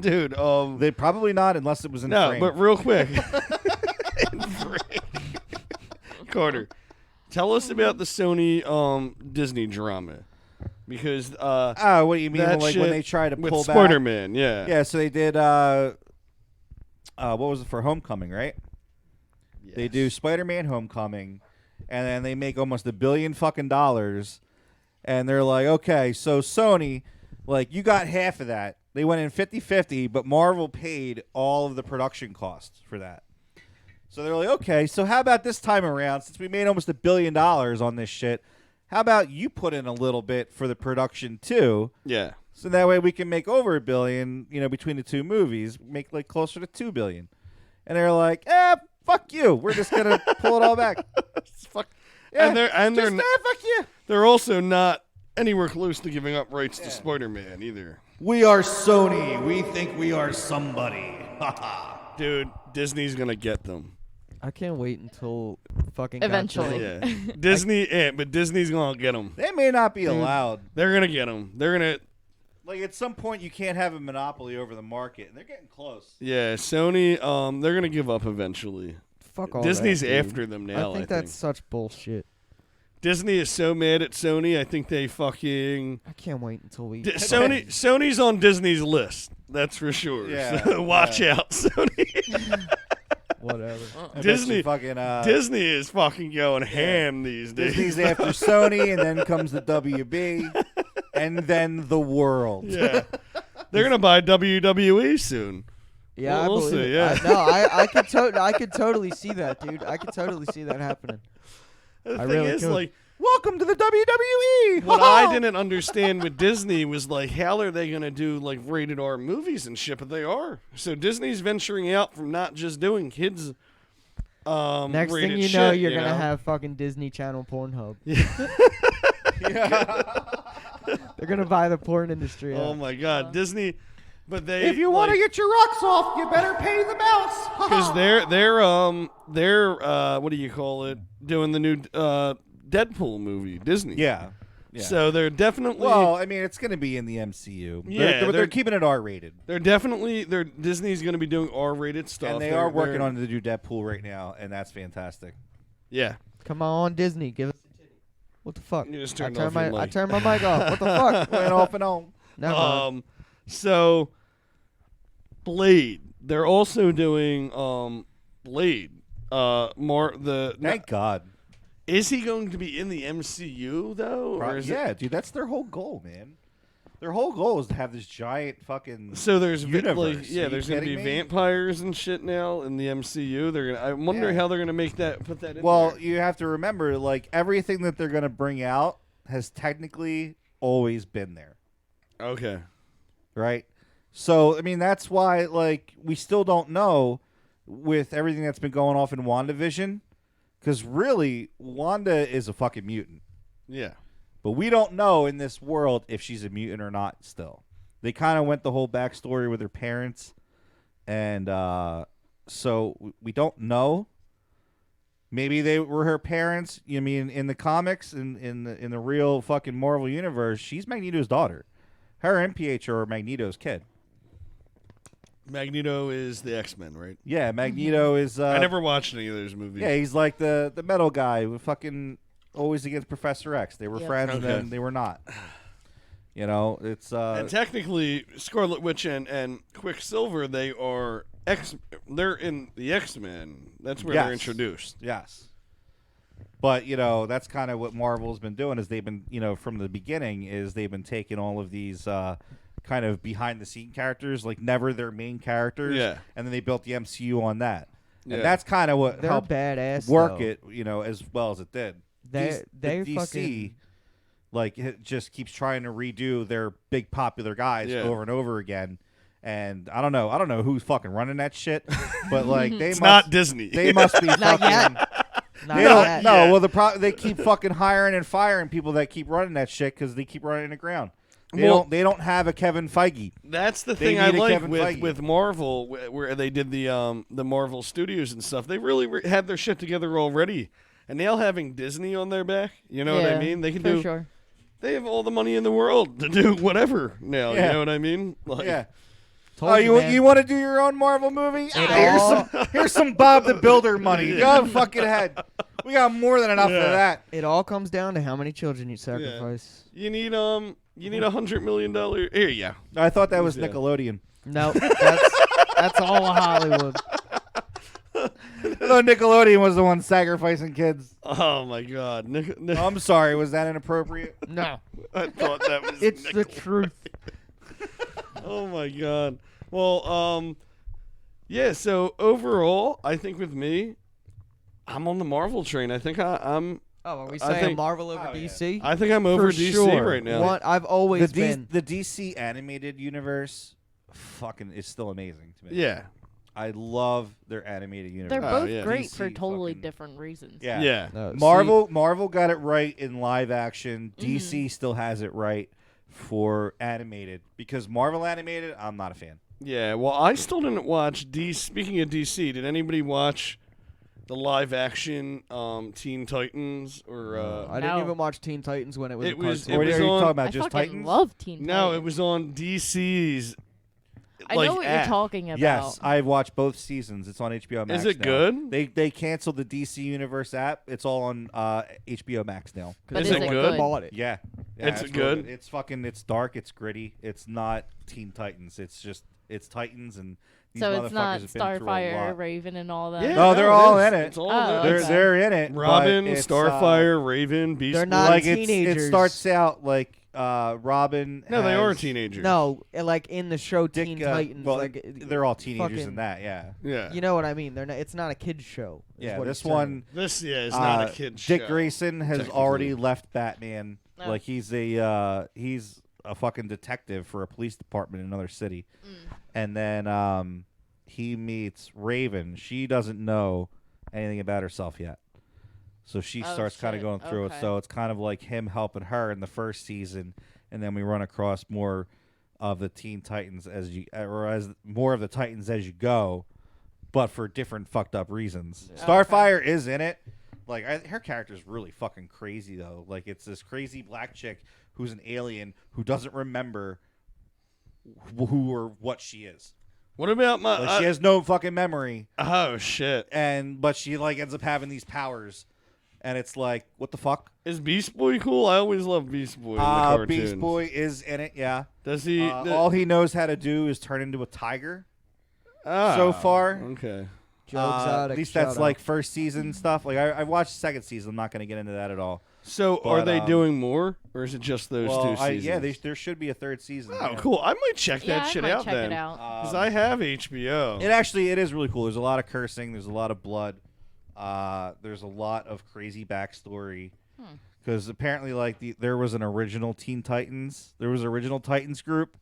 Dude, They probably not unless it was in no, frame. but real quick, Carter, tell us about the Sony Disney drama because what do you mean? that Like when shit they try to with pull back? Spider-Man, yeah, Yeah. So they did. What was it for Homecoming? Right. They Yes. do Spider-Man Homecoming, and then they make almost $1 billion fucking dollars, and they're like, okay, so Sony, like you got half of that. They went in 50-50, but Marvel paid all of the production costs for that. So they're like, okay, so how about this time around, since we made almost $1 billion on this shit, how about you put in a little bit for the production too? yeah. So that way we can make over $1 billion, between the two movies, make like closer to $2 billion. And they're like, fuck you. We're just gonna pull it all back. Fuck. Yeah, and they're fuck you. they're also not anywhere close to giving up rights to Spider-Man either. We are Sony. We think we are somebody. Dude, Disney's gonna get them. I can't wait until fucking Eventually. Godzilla. Yeah, Disney, but Disney's gonna get them. They may not be allowed. They're gonna get them. They're gonna. Like at some point, you can't have a monopoly over the market, and they're getting close. Yeah, Sony. They're gonna give up eventually. Fuck all Disney's that, dude. after them now. I think that's such bullshit. Disney is so mad at Sony. I think they fucking I can't wait until we. Sony's on Disney's list. That's for sure. Yeah, So watch out, Sony. Whatever. I bet Disney- you fucking Disney is fucking going ham these days. Disney's after Sony, and then comes the WB, and then the world. Yeah, they're gonna buy WWE soon. Yeah, We'll I believe see, it. yeah. I could totally see that, dude. I could totally see that happening. The I thing really is, could. like, Welcome to the WWE. what I didn't understand with Disney was like, how are they gonna do like rated R movies and shit? But they are. So Disney's venturing out from not just doing kids. Next thing rated you know, shit, you're you gonna know? have fucking Disney Channel Pornhub. Yeah. They're gonna buy the porn industry. Oh out. my God, Disney. But they If you want to like, get your rocks off, you better pay the mouse. because they're what do you call it? Doing the new Deadpool movie, Disney. Yeah. Yeah. So they're definitely Well, I mean, it's going to be in the MCU. Yeah, they're they're- keeping it R-rated, they're Disney's going to be doing R-rated stuff. and they They're- are working they're- on the new Deadpool right now, and that's fantastic. Yeah. Come on, Disney, give us. What the fuck? You just I turned turned off your my mic. mic off. What the fuck? Went off and on. Never mind. So, Blade. They're also doing Blade. Thank God. Is he going to be in the MCU though? Or is yeah, dude, that's their whole goal, man. Their whole goal is to have this giant fucking So there's universe. there's going to be me? vampires and shit now in the MCU. They're gonna. I wonder how they're going to put that in. Well, there. you have to remember, like, everything that they're going to bring out has technically always been there, Okay. right? So, I mean, that's why, like, we still don't know with everything that's been going off in WandaVision, because really, Wanda is a fucking mutant. Yeah. But we don't know in this world if she's a mutant or not still. They kind of went the whole backstory with her parents, and so we don't know. Maybe they were her parents. You mean in the comics, in the real fucking Marvel universe, she's Magneto's daughter. Her and PH are Magneto's kid. Magneto is the X-Men, right? Yeah, Magneto is... I never watched any of those movies. Yeah, he's like the metal guy with fucking always against Professor X. They were friends, and then they were not. You know, it's... and technically, Scarlet Witch and Quicksilver, they're in the X-Men. That's where they're introduced. Yes. But, you know, that's kind of what Marvel's been doing is they've been, you know, from the beginning is they've been taking all of these kind of behind-the-scene characters, like never their main characters, and then they built the MCU on that. And that's kind of what helped badass, work though. it, you know, as well as it did. They DC, fucking... like, it just keeps trying to redo their big popular guys over and over again. And I don't know who's fucking running that shit, but like It's not Disney. They must be Not fucking. yet. They don't, no, well they keep fucking hiring and firing people that keep running that shit because they keep running it in the ground. They don't have a Kevin Feige. That's the They thing I need a like Kevin Feige. with Marvel, where they did the Marvel Studios and stuff. They really had their shit together already, and now having Disney on their back, you know what I mean? They can do. Sure. They have all the money in the world to do whatever now. You know what I mean? Like, Yeah. Told You want to do your own Marvel movie? Here's some Bob the Builder money. Go fucking ahead. We got more than enough of that. It all comes down to how many children you sacrifice. You need $100 million. Here, yeah. I thought that was Nickelodeon. No, that's all of Hollywood. No, Nickelodeon was the one sacrificing kids. Oh my God, I'm sorry. Was that inappropriate? No, I thought that was. it's the truth. Oh my God. Well, yeah. So overall, I think with me, I'm on the Marvel train. I think I'm. Oh, are we saying Marvel over DC? I think I'm over For DC sure. right now. I've always been. The DC animated universe, fucking is still amazing to me. Yeah. I love their animated universe. They're both great DC for totally fucking- different reasons. Yeah. Yeah. No, Marvel got it right in live action. DC still has it right for animated because Marvel animated, I'm not a fan. Yeah. Well, I still didn't watch DC. Speaking of DC, did anybody watch the live action Teen Titans or? I didn't even watch Teen Titans when it was. It was- cartoon. What are you on- talking about? I Just fucking Titans? love Teen No, Titans. it was on DC's. I know what you're talking about. Yes, I've watched both seasons. It's on HBO Max. Is it now. good? They canceled the DC Universe app. It's all on HBO Max now. But Is it good? Bought it. Yeah, It's real good? It's fucking. It's dark. It's gritty. It's not Teen Titans. It's Titans and. These So it's not motherfuckers have been through a Starfire, lot. Raven, and all that. Yeah, No, they're all is. in it. It's all Oh, there. okay. They're in it. Robin, but it's, Starfire, Raven, Beast. They're not like teenagers. it starts out like Robin. No, they are has teenagers. No, like in the show Dick, Teen Titans. well, like they're all teenagers fucking- in that. Yeah. Yeah. You know what I mean? They're not. It's not a kids show. is Yeah. what This he's saying. one. This is not a kid's Dick show. Grayson has technically. already left Batman. Oh. Like he's a fucking detective for a police department in another city, and then he meets Raven. She doesn't know anything about herself yet, so she Oh, starts kind of shit. going through it. Okay. So it's kind of like him helping her in the first season, and then we run across more of the Teen Titans as more of the Titans as you go, but for different fucked up reasons. Yeah. Starfire is in it. Like her character's really fucking crazy though. Like it's this crazy black chick who's an alien who doesn't remember who or what she is. What about my? Like she has no fucking memory, Oh shit! but she like ends up having these powers. and it's like, what the fuck? Is Beast Boy cool? I always love Beast Boy in the cartoons. Beast Boy is in it, yeah. Does he? All he knows how to do is turn into a tiger. Ah, so far. Okay. Joe Exotic, at least that's shout like out. first season stuff. Like I watched the second season. I'm not going to get into that at all. So are But, they doing more, or is it just those two seasons? Yeah, there should be a third season. Oh, yeah. cool. I might check Yeah, that I shit might out check then. it out. Because I have HBO. It is really cool. There's a lot of cursing. There's a lot of blood. There's a lot of crazy backstory. Because apparently, like there was an original Teen Titans. There was an original Titans group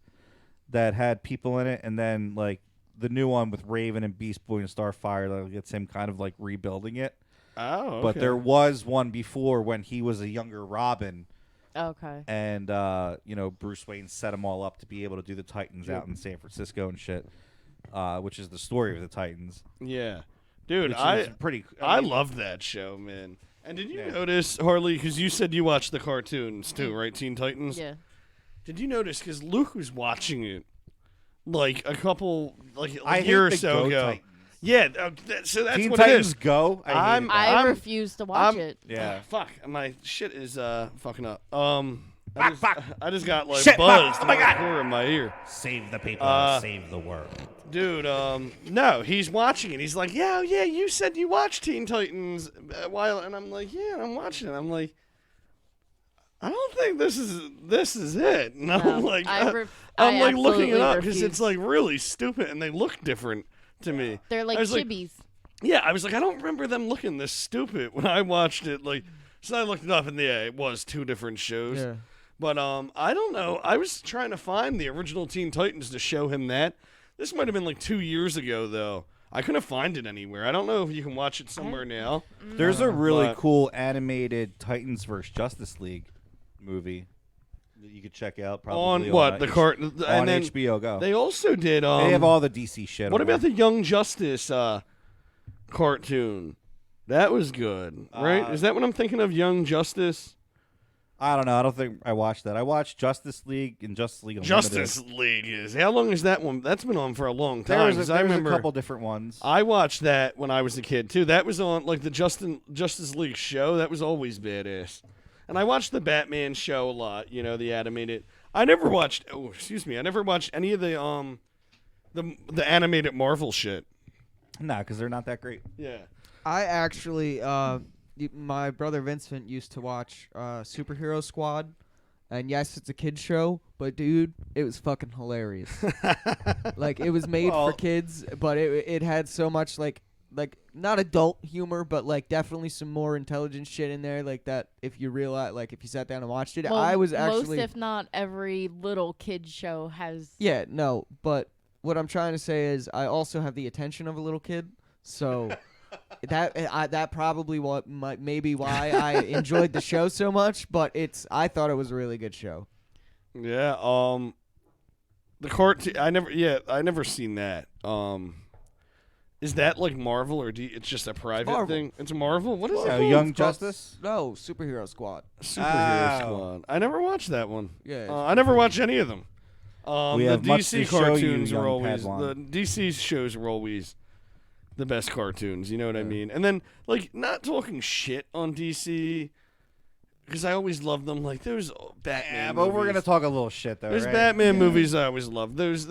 that had people in it, and then like the new one with Raven and Beast Boy and Starfire, like it's him kind of like rebuilding it. Oh, okay. But there was one before when he was a younger Robin. Okay. And Bruce Wayne set them all up to be able to do the Titans out in San Francisco and shit, which is the story of the Titans. Yeah, dude, I love that show, man. And did you notice, Harley? Because you said you watched the cartoons too, right? Teen Titans. Yeah. Did you notice? Because Luke was watching it like a I year or hate the so Go ago. Titans. Yeah, so that's Teen what Titans it is. Go. I hate it. I refuse to watch it. Yeah. Fuck, my shit is fucking up. Fuck. I just got like Shit, buzzed fuck. Oh my God. hardcore in my ear. Save the people, save the world. Dude, no, he's watching it. He's like, yeah, you said you watched Teen Titans a while, and I'm like, yeah, I'm watching it. I'm like, I don't think this is it. And I'm like, I'm like looking it up because it's like really stupid, and they look different to me. They're like chibis. Yeah, I was like, I don't remember them looking this stupid when I watched it. Like, so I looked it up, and yeah, it was two different shows. Yeah. But I don't know. I was trying to find the original Teen Titans to show him that. This might have been like 2 years ago, though. I couldn't find it anywhere. I don't know if you can watch it somewhere now. There's a really cool animated Titans vs. Justice League movie that you could check out. Probably On what? The on then HBO Go. They also did. They have all the DC shit. What on about there. the Young Justice cartoon? That was good, right? Is that what I'm thinking of? Young Justice? I don't know. I don't think I watched that. I watched Justice League and Justice League Unlimited. Justice League is. How long is that one? That's been on for a long time. There's I remember a couple different ones. I watched that when I was a kid too. That was on like the Justice League show. That was always badass. And I watched the Batman show a lot. You know, the animated. I never watched. Oh, excuse me. I never watched any of the animated Marvel shit. Nah, because they're not that great. Yeah. I actually, my brother Vincent used to watch Superhero Squad, and yes, it's a kid's show, but dude, it was fucking hilarious. Like, it was made for kids, but it had so much like not adult humor, but like definitely some more intelligent shit in there, like that. If you realize, like, if you sat down and watched it, Well, I was actually most, if not every little kid show has. Yeah, no, but what I'm trying to say is I also have the attention of a little kid, so. That probably maybe why I enjoyed the show so much, but I thought it was a really good show. Yeah. The cartoon. I never seen that. Is that like Marvel or it's just a private thing? It's Marvel. What is it? Young Justice? No, Superhero Squad. Superhero Squad. I never watched that one. Yeah. I never watched any of them. We the have much to DC show you, cartoons young are always Padawan. the DC shows are always the best cartoons. You know what I mean? And then like not talking shit on DC because I always loved them. Like those Batman. Yeah, but we're gonna talk a little shit though. Those right? Batman movies I always loved. Those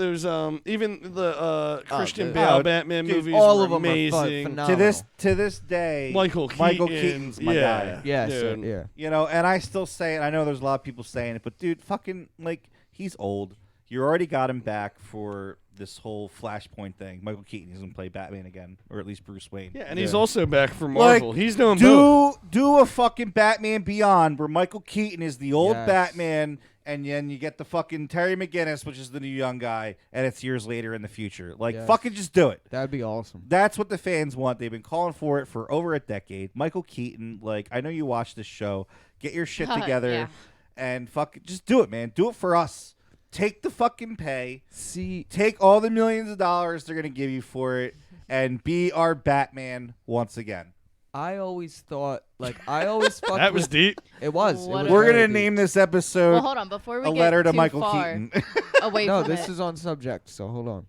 even the Christian dude. Bale Oh, Batman dude, movies all were of them are amazing. phenomenal. To this day, Michael Keaton's my guy. Yeah, dude. yeah. You know, and I still say it. I know there's a lot of people saying it, but dude, fucking like he's old. You already got him back for this whole Flashpoint thing. Michael Keaton is gonna play Batman again, or at least Bruce Wayne. Yeah, and he's also back for Marvel. Like, He's doing both. Do a fucking Batman Beyond where Michael Keaton is the old Yes. Batman, and then you get the fucking Terry McGinnis, which is the new young guy, and it's years later in the future. Like, Yes. fucking just do it. That'd be awesome. That's what the fans want. They've been calling for it for over a decade. Michael Keaton, like, I know you watch this show. Get your shit together Yeah. and fucking just do it, man. Do it for us. Take the fucking pay. See, Take all the millions of dollars they're going to give you for it and be our Batman once again. I always thought, like, I always fucked That was with, deep. It was. What it was a- We're very going to deep. name this episode Well, hold on. Before we A get Letter to too Michael far Keaton. away No, from this it. is on subject, so hold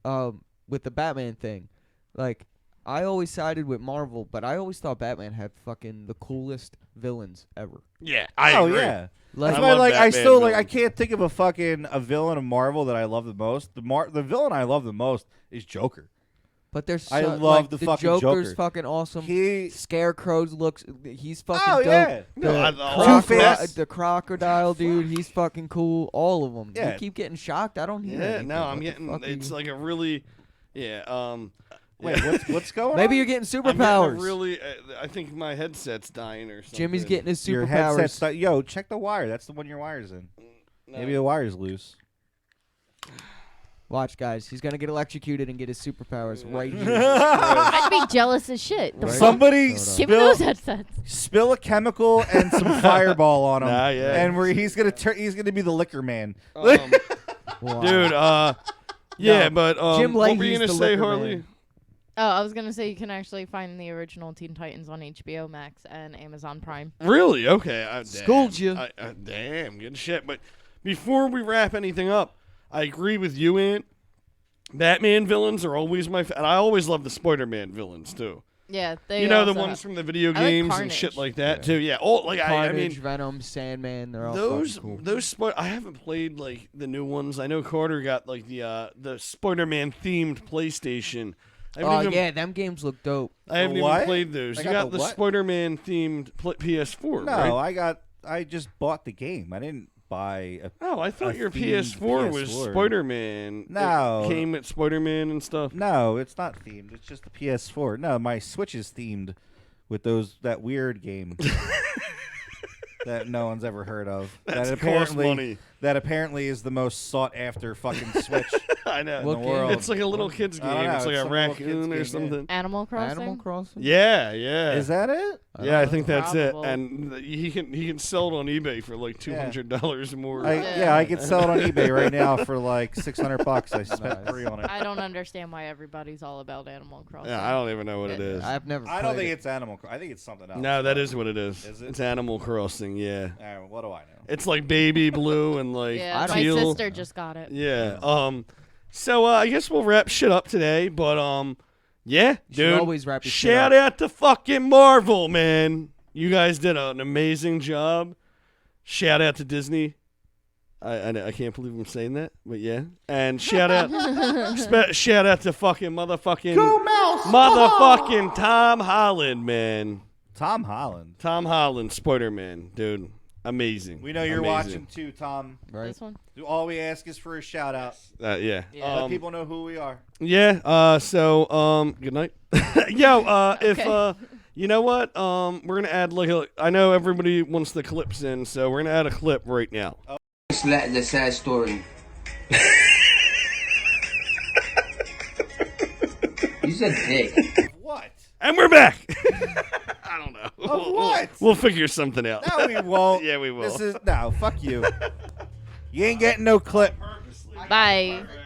on. With the Batman thing, like, I always sided with Marvel, but I always thought Batman had fucking the coolest villains ever. Yeah, I agree. Yeah. Like, That's why, love like, I Batman still like. I villains. can't think of a villain of Marvel that I love the most. The villain I love the most is Joker. but there's I love like, the the fucking Joker's Joker. fucking awesome. He. Scarecrow he's fucking Oh dope. yeah. No, I- Two-Face. The crocodile dude, he's fucking cool. All of them. Yeah. You keep getting shocked. I don't hear Yeah, anything. no, What I'm the getting. fuck are It's you- like a really, yeah. Wait, what's going on? Maybe you're getting I'm getting a superpowers. really. I think my headset's dying or something. Jimmy's getting his Your superpowers. headset's yo, check the wire. That's the one your wire's in. No. Maybe the wire's loose. Watch, guys. He's gonna get electrocuted and get his superpowers right here. I'd be jealous as shit. The Right. fuck? Somebody Give me those spill headsets. spill a chemical and some fireball on him, Nah, yeah. and where he's gonna be the liquor man. Um, Wow. dude, yeah, No, but Jim what were Leahy's you gonna the say, liquor Harley? man. Oh, I was gonna say you can actually find the original Teen Titans on HBO Max and Amazon Prime. Really? Okay. Schooled you. Damn, good shit. But before we wrap anything up, I agree with you, Ant. Batman villains are always and I always love the Spider-Man villains too. Yeah, they. You know the also ones have- from the video like games and Carnage. shit like that too. Yeah. Oh, like I Carnage, mean, Venom, Sandman. They're all those fucking cool. those I haven't played like the new ones. I know Carter got like the Spider-Man themed PlayStation. I haven't Oh even, yeah, them games look dope. I haven't What? even played those. I You got got the the what? Spider-Man themed PS4, No, right? I just bought the game. I didn't buy a. Oh, I thought a your themed PS4 was PS4. Spider-Man. No. It came with Spider-Man and stuff. No, it's not themed. It's just the PS4. No, my Switch is themed with that weird game that no one's ever heard of. That's that cost money. That apparently is the most sought after fucking Switch I know. in What the game? world. It's like a little kid's I don't game. know, It's like it's a some little kid's raccoon or game, yeah. something. Animal Crossing. Animal Crossing. Yeah, yeah. Is that it? Yeah, I think that's Probable. it. And he can sell it on eBay for like $200 more. I could sell it on eBay right now for like $600. I spent Nice. $3 on it. I don't understand why everybody's all about Animal Crossing. Yeah, I don't even know what it is. I've never. I don't played think it. it's Animal Crossing. I think it's something else. No, that is what it is. Is it? It's Animal Crossing. Yeah, All right, well, what do I know? it's like baby blue and like Yeah, my teal. sister just got it. Yeah. So I guess we'll wrap shit up today, but yeah, You should dude. always wrap your shit Shout up. out to fucking Marvel, man. You guys did an amazing job. Shout out to Disney. I can't believe I'm saying that, but yeah. And shout out shout out to fucking motherfucking motherfucking Tom Holland, man. Tom Holland. Tom Holland, Spider-Man, dude. Amazing. We know you're Amazing. watching too, Tom. Right. This one. All we ask is for a shout out. Yeah. Yeah. Let people know who we are. Yeah. So good night. Yo. If Okay. you know what, we're gonna add like I know everybody wants the clips in, so we're gonna add a clip right now. The sad story. You said dick. What? And we're back. I don't know. Of what? We'll figure something out. No, we won't. Yeah, we will. This is no. Fuck you. You ain't getting no clip. Bye.